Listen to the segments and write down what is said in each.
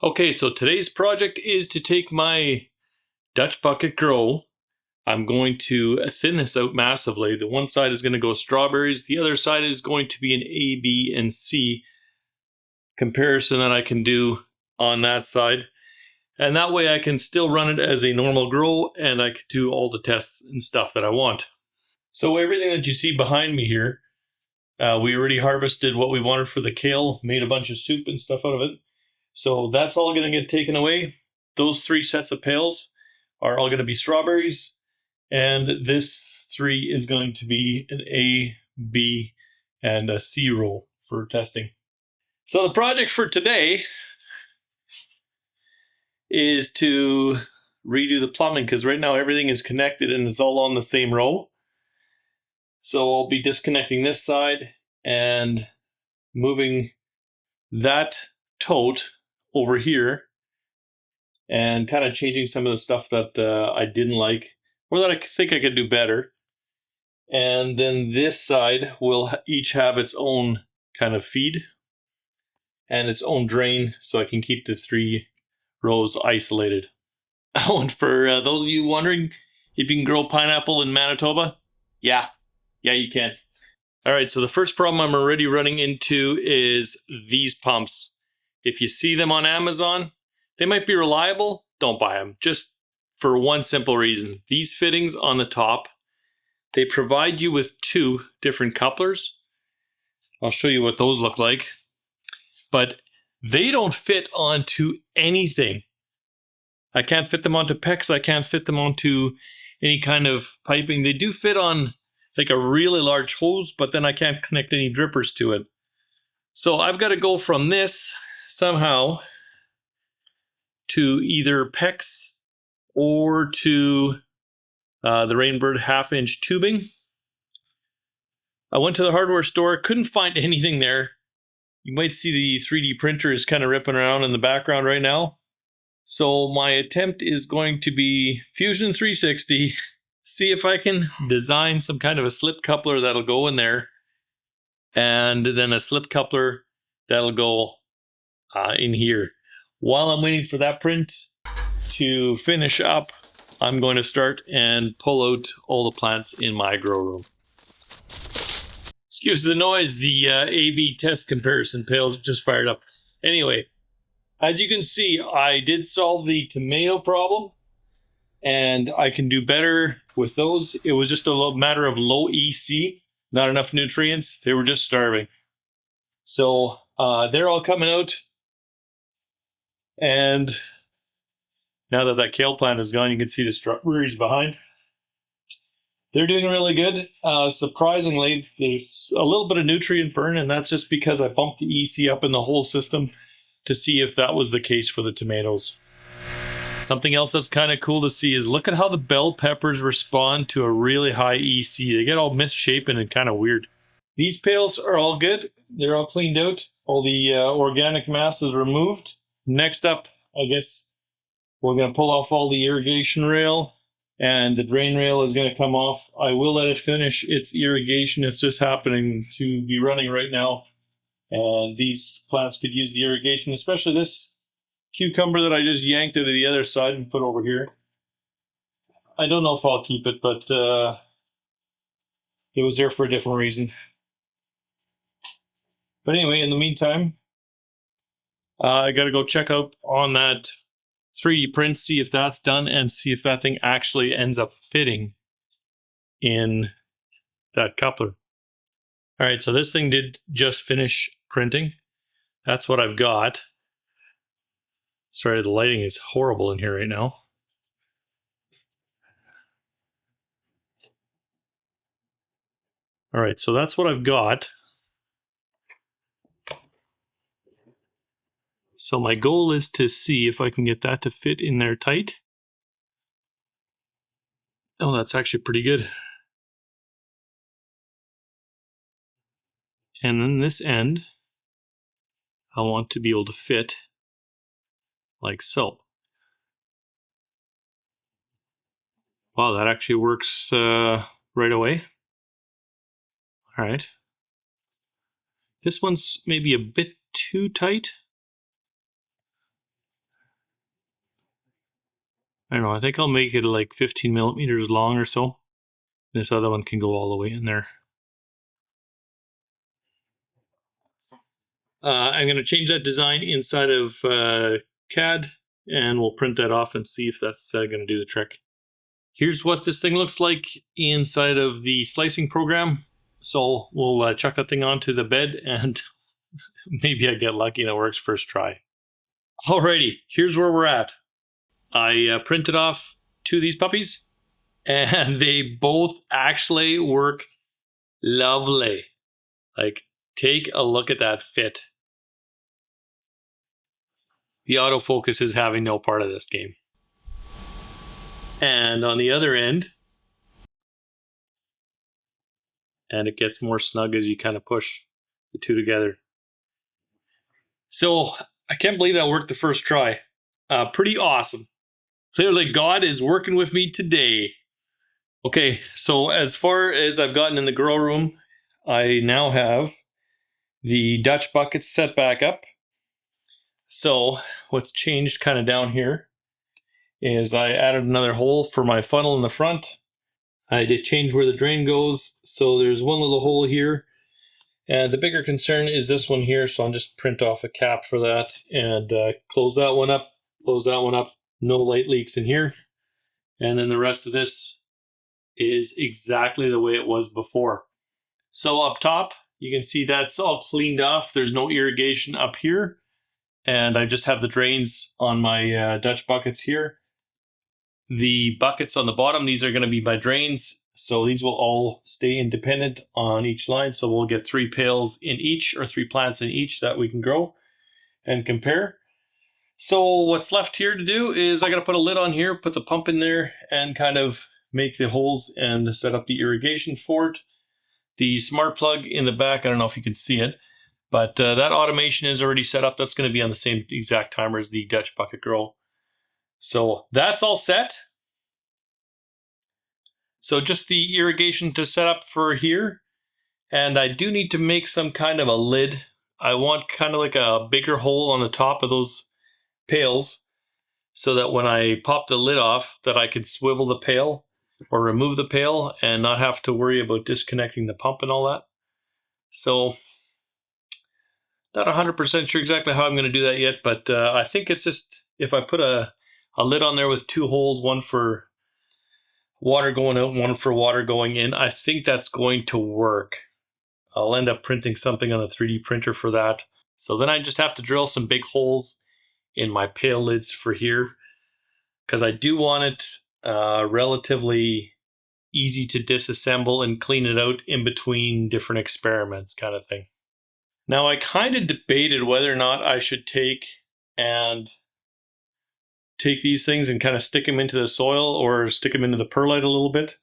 Okay, so today's project is to take my Dutch bucket grow. I'm going to thin this out massively. The one side is going to go strawberries. The other side is going to be an A, B, and C comparison that I can do on that side. And that way I can still run it as a normal grow and I can do all the tests and stuff that I want. So everything that you see behind me here, we already harvested what we wanted for the kale, made a bunch of soup and stuff out of it. So that's all going to get taken away. Those 3 sets of pails are all going to be strawberries. And this 3 is going to be an A, B, and a C roll for testing. So the project for today is to redo the plumbing because right now everything is connected and it's all on the same row. So I'll be disconnecting this side and moving that tote over here and kind of changing some of the stuff that I didn't like or that I think I could do better. And then this side will each have its own kind of feed and its own drain so I can keep the 3 rows isolated. Oh, and for those of you wondering if you can grow pineapple in Manitoba, yeah, you can. All right, so the first problem I'm already running into is these pumps. If you see them on Amazon, they might be reliable, don't buy them. Just for one simple reason. These fittings on the top, they provide you with 2 different couplers. I'll show you what those look like. But they don't fit onto anything. I can't fit them onto PEX. I can't fit them onto any kind of piping. They do fit on like a really large hose, but then I can't connect any drippers to it. So I've got to go from this somehow to either PEX or to the Rainbird 1/2-inch tubing. I went to the hardware store, couldn't find anything there. You might see the 3D printer is kind of ripping around in the background right now. So my attempt is going to be Fusion 360, see if I can design some kind of a slip coupler that'll go in there, and then a slip coupler that'll go in here. While I'm waiting for that print to finish up, I'm going to start and pull out all the plants in my grow room. Excuse the noise, the A-B test comparison pails just fired up. Anyway, as you can see, I did solve the tomato problem, and I can do better with those. It was just a matter of low EC, not enough nutrients. They were just starving. So they're all coming out, and now that that kale plant is gone, you can see the strawberries behind. They're doing really good. Surprisingly, there's a little bit of nutrient burn, and that's just because I bumped the EC up in the whole system to see if that was the case for the tomatoes. Something else that's kind of cool to see is look at how the bell peppers respond to a really high EC. They get all misshapen and kind of weird. These pails are all good. They're all cleaned out. All the organic mass is removed. Next up, I guess we're going to pull off all the irrigation rail, and the drain rail is going to come off. I will let it finish its irrigation. It's just happening to be running right now. And these plants could use the irrigation, especially this cucumber that I just yanked out of the other side and put over here. I don't know if I'll keep it, but it was there for a different reason. But anyway, in the meantime, I got to go check out on that 3D print, see if that's done, and see if that thing actually ends up fitting in that coupler. All right, so this thing did just finish printing. That's what I've got. Sorry, the lighting is horrible in here right now. All right, so that's what I've got. So my goal is to see if I can get that to fit in there tight. Oh, that's actually pretty good. And then this end, I want to be able to fit like so. Wow, that actually works right away. All right. This one's maybe a bit too tight. I don't know, I think I'll make it like 15 millimeters long or so. This other one can go all the way in there. I'm going to change that design inside of CAD, and we'll print that off and see if that's going to do the trick. Here's what this thing looks like inside of the slicing program. So we'll chuck that thing onto the bed, and maybe I get lucky and it works first try. Alrighty, here's where we're at. I printed off 2 of these puppies, and they both actually work lovely. Like, take a look at that fit. The autofocus is having no part of this game. And on the other end, and it gets more snug as you kind of push the 2 together. So I can't believe that worked the first try. Pretty awesome. Clearly God is working with me today. Okay, so as far as I've gotten in the grow room, I now have the Dutch buckets set back up. So what's changed kind of down here is I added another hole for my funnel in the front. I did change where the drain goes, so there's one little hole here. And the bigger concern is this one here, so I'll just print off a cap for that and close that one up, close that one up. No light leaks in here. And then the rest of this is exactly the way it was before. So up top, you can see that's all cleaned off. There's no irrigation up here. And I just have the drains on my Dutch buckets here. The buckets on the bottom, these are going to be my drains. So these will all stay independent on each line. So we'll get 3 pails in each, or 3 plants in each that we can grow and compare. So what's left here to do is I got to put a lid on here, put the pump in there, and kind of make the holes and set up the irrigation for it. The smart plug in the back, I don't know if you can see it, but that automation is already set up. That's going to be on the same exact timer as the Dutch bucket grow. So that's all set. So just the irrigation to set up for here. And I do need to make some kind of a lid. I want kind of like a bigger hole on the top of those pails, so that when I pop the lid off, that I could swivel the pail or remove the pail and not have to worry about disconnecting the pump and all that. So not 100% sure exactly how I'm going to do that yet, but I think it's just, if I put a lid on there with 2 holes, one for water going out, one for water going in, I think that's going to work. I'll end up printing something on a 3D printer for that. So then I just have to drill some big holes in my pail lids for here, because I do want it relatively easy to disassemble and clean it out in between different experiments, kind of thing. Now, I kind of debated whether or not I should take these things and kind of stick them into the soil, or stick them into the perlite a little bit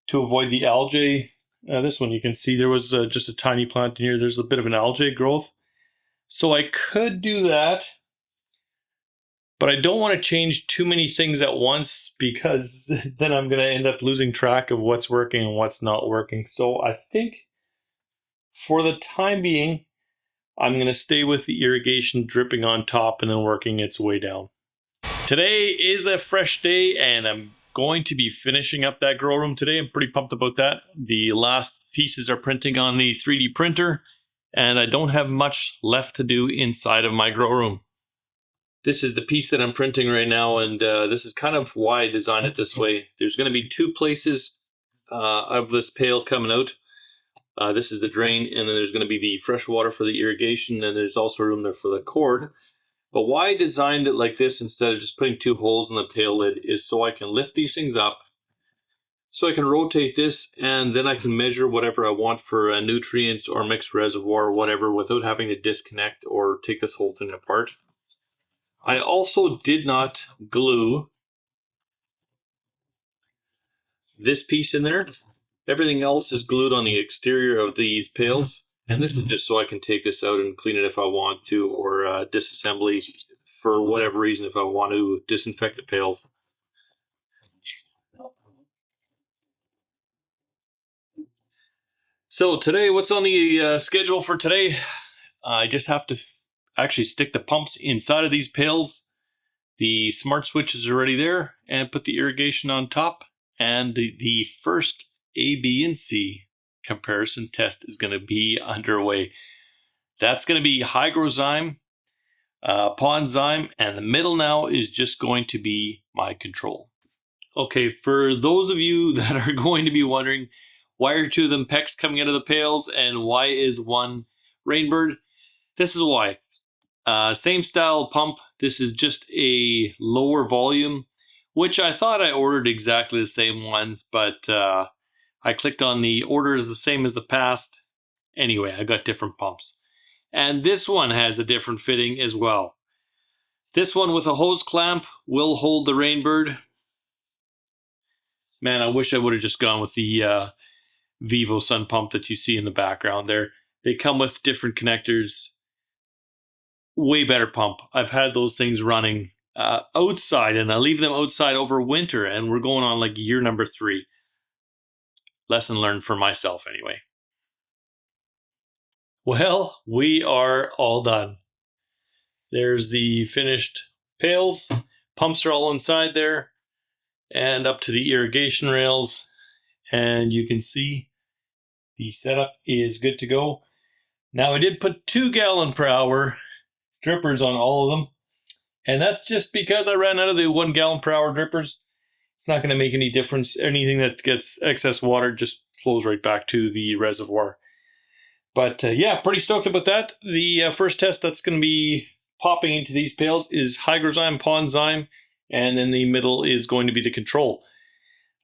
to avoid the algae. This one, you can see there was just a tiny plant in here. There's a bit of an algae growth. So I could do that, but I don't want to change too many things at once, because then I'm going to end up losing track of what's working and what's not working. So I think for the time being, I'm going to stay with the irrigation dripping on top and then working its way down. Today is a fresh day, and I'm going to be finishing up that grow room today. I'm pretty pumped about that. The last pieces are printing on the 3D printer, and I don't have much left to do inside of my grow room. This is the piece that I'm printing right now, and this is kind of why I designed it this way. There's going to be 2 places of this pail coming out. This is the drain, and then there's going to be the fresh water for the irrigation, and there's also room there for the cord. But why I designed it like this instead of just putting 2 holes in the pail lid is so I can lift these things up, so I can rotate this, and then I can measure whatever I want for nutrients or mixed reservoir or whatever without having to disconnect or take this whole thing apart. I also did not glue this piece in there. Everything else is glued on the exterior of these pails. And this is just so I can take this out and clean it if I want to, or disassembly for whatever reason if I want to disinfect the pails. So today, what's on the schedule for today? I just have to actually stick the pumps inside of these pails The smart switch is already there, and put the irrigation on top. And the first A, B, and C comparison test is going to be underway. That's going to be hygrozyme, ponzyme, and the middle now is just going to be my control. Okay, for those of you that are going to be wondering, why are two of them pecks coming out of the pails and why is one Rainbird? This is why. Same style pump. This is just a lower volume, which I thought I ordered exactly the same ones, but I clicked on the order is the same as the past. Anyway, I got different pumps. And this one has a different fitting as well. This one with a hose clamp will hold the Rainbird. Man, I wish I would have just gone with the Vivo sun pump that you see in the background there. They come with different connectors. Way better pump. I've had those things running outside, and I leave them outside over winter, and we're going on like year number 3. Lesson learned for myself anyway. Well, we are all done. There's the finished pails. Pumps are all inside there, and up to the irrigation rails. And you can see the setup is good to go. Now I did put 2 gallon per hour drippers on all of them, and that's just because I ran out of the 1 gallon per hour drippers. It's not going to make any difference. Anything that gets excess water just flows right back to the reservoir. But yeah, pretty stoked about that. The first test that's going to be popping into these pails is hygrozyme, ponzyme, and then the middle is going to be the control.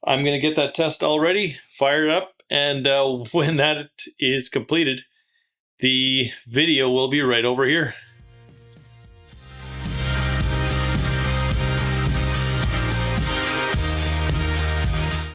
I'm going to get that test all ready, fire it up, and when that is completed, the video will be right over here.